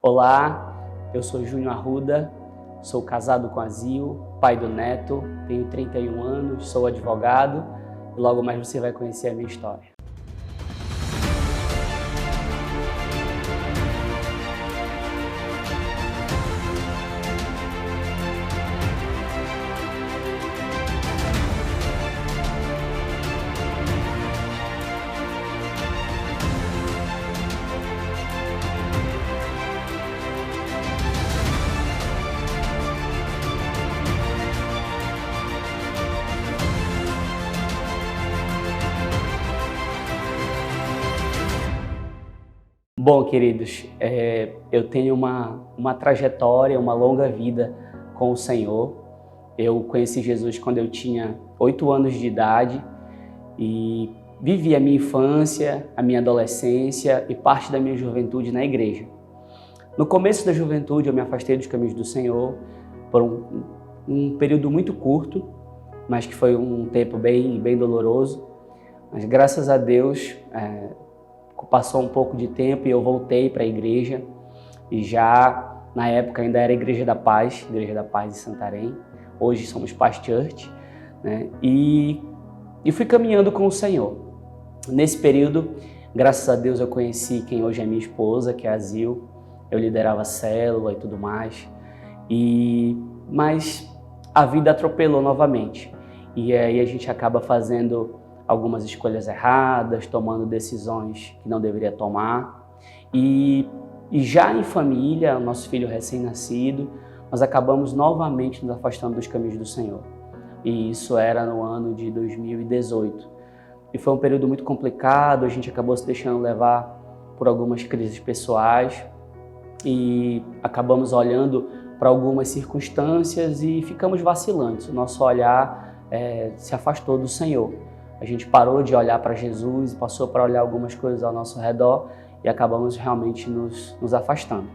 Olá, eu sou Júnior Arruda, sou casado com a Zil, pai do Neto, tenho 31 anos, sou advogado e logo mais você vai conhecer a minha história. Bom, queridos, eu tenho uma trajetória, uma longa vida com o Senhor. Eu conheci Jesus quando eu tinha 8 anos de idade e vivi a minha infância, a minha adolescência e parte da minha juventude na igreja. No começo da juventude eu me afastei dos caminhos do Senhor por um período muito curto, mas que foi um tempo bem doloroso. Mas graças a Deus, passou um pouco de tempo e eu voltei para a igreja e já na época ainda era Igreja da Paz de Santarém, hoje somos Paz Church, né? E fui caminhando com o Senhor. Nesse período, graças a Deus eu conheci quem hoje é minha esposa, que é a Zil, eu liderava a célula e tudo mais, mas a vida atropelou novamente e aí a gente acaba fazendo algumas escolhas erradas, tomando decisões que não deveria tomar. E já em família, o nosso filho recém-nascido, nós acabamos novamente nos afastando dos caminhos do Senhor. E isso era no ano de 2018. E foi um período muito complicado, a gente acabou se deixando levar por algumas crises pessoais e acabamos olhando para algumas circunstâncias e ficamos vacilantes. O nosso olhar se afastou do Senhor. A gente parou de olhar para Jesus e passou para olhar algumas coisas ao nosso redor e acabamos realmente nos afastando.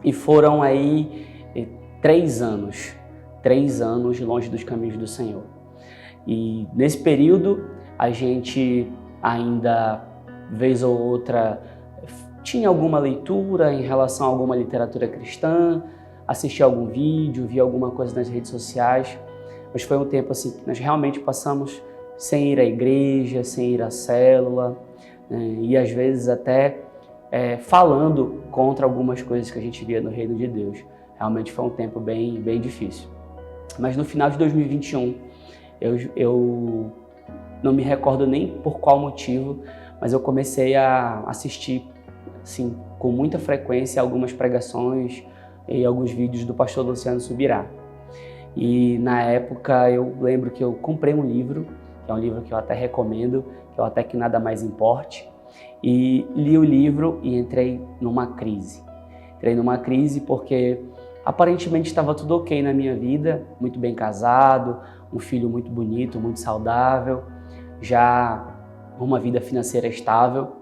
E foram aí 3 anos longe dos caminhos do Senhor. E nesse período a gente ainda, vez ou outra, tinha alguma leitura em relação a alguma literatura cristã, assistia algum vídeo, via alguma coisa nas redes sociais, mas foi um tempo assim que nós realmente passamos sem ir à igreja, sem ir à célula, e às vezes até falando contra algumas coisas que a gente via no reino de Deus. Realmente foi um tempo bem difícil. Mas no final de 2021, eu não me recordo nem por qual motivo, mas eu comecei a assistir assim, com muita frequência algumas pregações e alguns vídeos do pastor Luciano Subirá. E na época eu lembro que eu comprei um livro, que é um livro que eu até recomendo, que é o Até Que Nada Mais Importe, e li o livro e entrei numa crise. Entrei numa crise porque aparentemente estava tudo ok na minha vida, muito bem casado, um filho muito bonito, muito saudável, já uma vida financeira estável,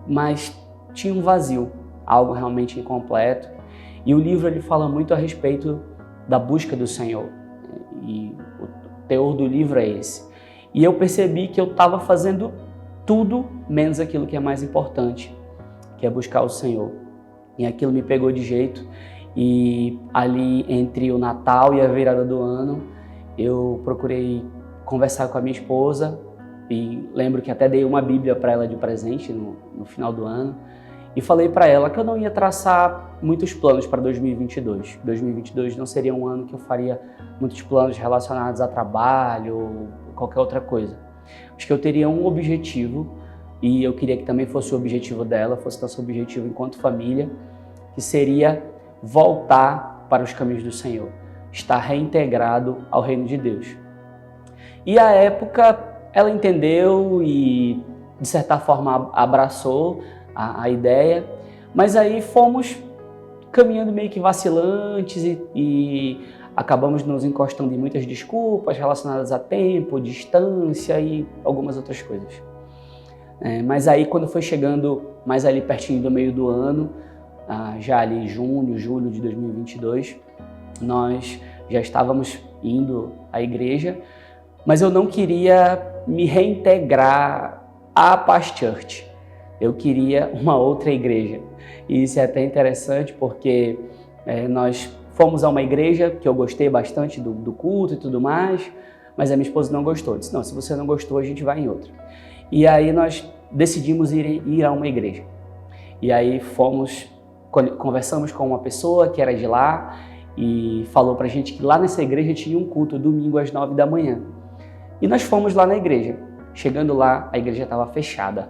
mas tinha um vazio, algo realmente incompleto. E o livro ele fala muito a respeito da busca do Senhor, e o teor do livro é esse. E eu percebi que eu estava fazendo tudo menos aquilo que é mais importante, que é buscar o Senhor. E aquilo me pegou de jeito. E ali entre o Natal e a virada do ano, eu procurei conversar com a minha esposa e lembro que até dei uma Bíblia para ela de presente no final do ano. E falei para ela que eu não ia traçar muitos planos para 2022. 2022 não seria um ano que eu faria muitos planos relacionados a trabalho ou qualquer outra coisa. Acho que eu teria um objetivo e eu queria que também fosse o objetivo dela, fosse nosso objetivo enquanto família, que seria voltar para os caminhos do Senhor, estar reintegrado ao reino de Deus. E à época ela entendeu e de certa forma abraçou a ideia, mas aí fomos caminhando meio que vacilantes e acabamos nos encostando em muitas desculpas relacionadas a tempo, distância e algumas outras coisas. Mas aí quando foi chegando mais ali pertinho do meio do ano, já ali junho, julho de 2022, nós já estávamos indo à igreja, mas eu não queria me reintegrar à Paz Church. eu queria uma outra igreja. E isso é até interessante porque nós fomos a uma igreja que eu gostei bastante do culto e tudo mais, mas a minha esposa não gostou. Disse, não, se você não gostou, a gente vai em outra. E aí nós decidimos ir a uma igreja. E aí conversamos com uma pessoa que era de lá e falou pra gente que lá nessa igreja tinha um culto domingo às 9 da manhã. E nós fomos lá na igreja. Chegando lá, a igreja estava fechada.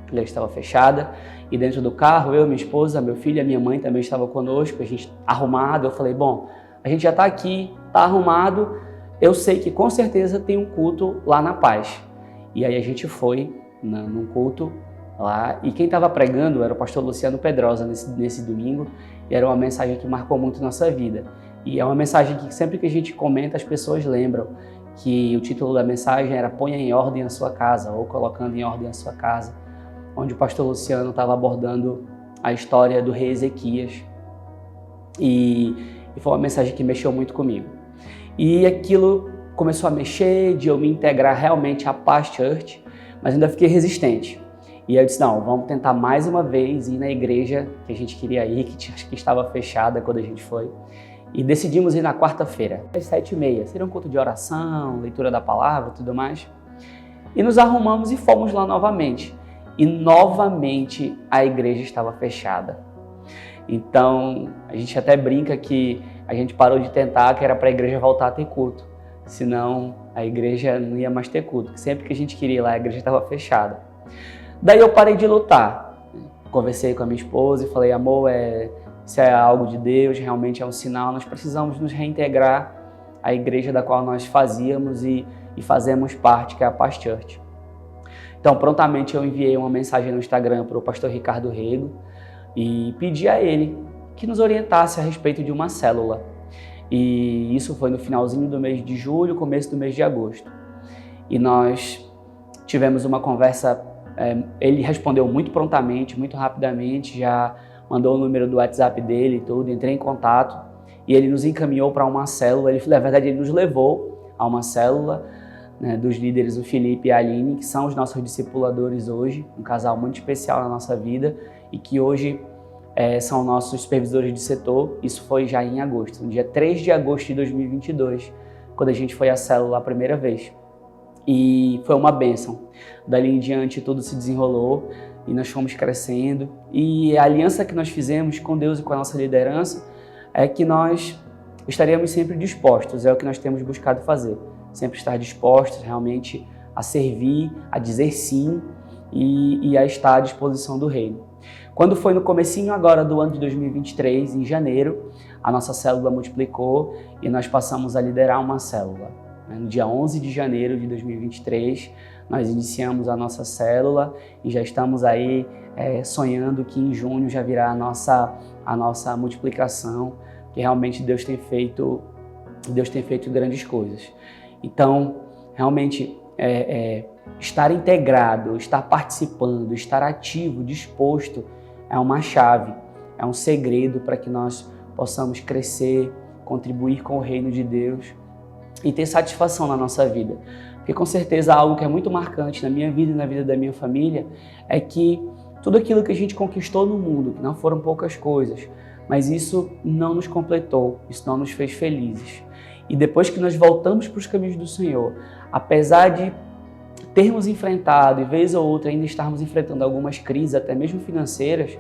A igreja estava fechada e dentro do carro, eu, minha esposa, meu filho e a minha mãe também estavam conosco, a gente arrumado. Eu falei, bom, a gente já está aqui, está arrumado, eu sei que com certeza tem um culto lá na Paz. E aí a gente foi num culto lá e quem estava pregando era o pastor Luciano Pedrosa nesse domingo e era uma mensagem que marcou muito nossa vida. E é uma mensagem que sempre que a gente comenta as pessoas lembram que o título da mensagem era Ponha em Ordem a Sua Casa ou Colocando em Ordem a Sua Casa, onde o pastor Luciano estava abordando a história do rei Ezequias e foi uma mensagem que mexeu muito comigo. E aquilo começou a mexer, de eu me integrar realmente à Paz Church, mas ainda fiquei resistente. E aí eu disse, não, vamos tentar mais uma vez ir na igreja que a gente queria ir, que estava fechada quando a gente foi. E decidimos ir na quarta-feira, às 7h30. Seria um culto de oração, leitura da palavra e tudo mais. E nos arrumamos e fomos lá novamente. E novamente a igreja estava fechada. Então, a gente até brinca que a gente parou de tentar, que era para a igreja voltar a ter culto. Senão, a igreja não ia mais ter culto. Sempre que a gente queria ir lá, a igreja estava fechada. Daí eu parei de lutar. Conversei com a minha esposa e falei, amor, isso é algo de Deus, realmente é um sinal. Nós precisamos nos reintegrar à igreja da qual nós fazíamos e fazemos parte, que é a Paz Church. Então, prontamente eu enviei uma mensagem no Instagram para o pastor Ricardo Rego e pedi a ele que nos orientasse a respeito de uma célula. E isso foi no finalzinho do mês de julho, começo do mês de agosto. E nós tivemos uma conversa, ele respondeu muito prontamente, muito rapidamente, já mandou o número do WhatsApp dele e tudo, entrei em contato e ele nos encaminhou para uma célula. Na verdade, ele nos levou a uma célula, né, dos líderes, o Felipe e a Aline, que são os nossos discipuladores hoje, um casal muito especial na nossa vida e que hoje são nossos supervisores de setor. Isso foi já em agosto, no dia 3 de agosto de 2022, quando a gente foi à célula a primeira vez. E foi uma bênção. Dali em diante tudo se desenrolou e nós fomos crescendo. E a aliança que nós fizemos com Deus e com a nossa liderança é que nós estaríamos sempre dispostos, é o que nós temos buscado fazer. Sempre estar dispostos realmente a servir, a dizer sim e a estar à disposição do reino. Quando foi no comecinho agora do ano de 2023, em janeiro, a nossa célula multiplicou e nós passamos a liderar uma célula. No dia 11 de janeiro de 2023, nós iniciamos a nossa célula e já estamos aí sonhando que em junho já virá a nossa multiplicação, que realmente Deus tem feito grandes coisas. Então, realmente, estar integrado, estar participando, estar ativo, disposto, é uma chave, é um segredo para que nós possamos crescer, contribuir com o reino de Deus e ter satisfação na nossa vida. Porque com certeza algo que é muito marcante na minha vida e na vida da minha família é que tudo aquilo que a gente conquistou no mundo, que não foram poucas coisas, mas isso não nos completou, isso não nos fez felizes. E depois que nós voltamos para os caminhos do Senhor, apesar de termos enfrentado e vez ou outra ainda estarmos enfrentando algumas crises, até mesmo financeiras,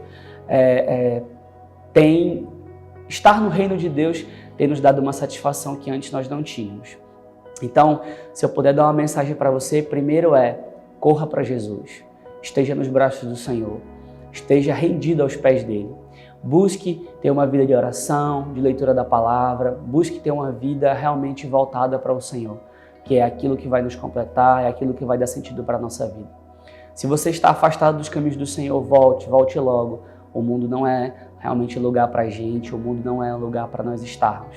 estar no reino de Deus tem nos dado uma satisfação que antes nós não tínhamos. Então, se eu puder dar uma mensagem para você, primeiro corra para Jesus, esteja nos braços do Senhor, esteja rendido aos pés dele. Busque ter uma vida de oração, de leitura da palavra, busque ter uma vida realmente voltada para o Senhor, que é aquilo que vai nos completar, é aquilo que vai dar sentido para a nossa vida. Se você está afastado dos caminhos do Senhor, volte logo. O mundo não é realmente lugar para a gente, o mundo não é um lugar para nós estarmos.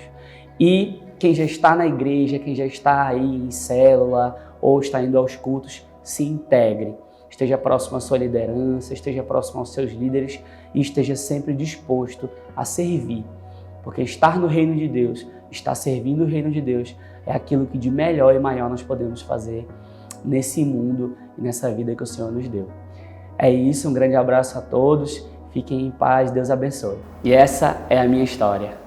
E quem já está na igreja, quem já está aí em célula ou está indo aos cultos, se integre. Esteja próximo à sua liderança, esteja próximo aos seus líderes e esteja sempre disposto a servir. Porque estar no reino de Deus, estar servindo o reino de Deus, é aquilo que de melhor e maior nós podemos fazer nesse mundo e nessa vida que o Senhor nos deu. É isso, um grande abraço a todos, fiquem em paz, Deus abençoe. E essa é a minha história.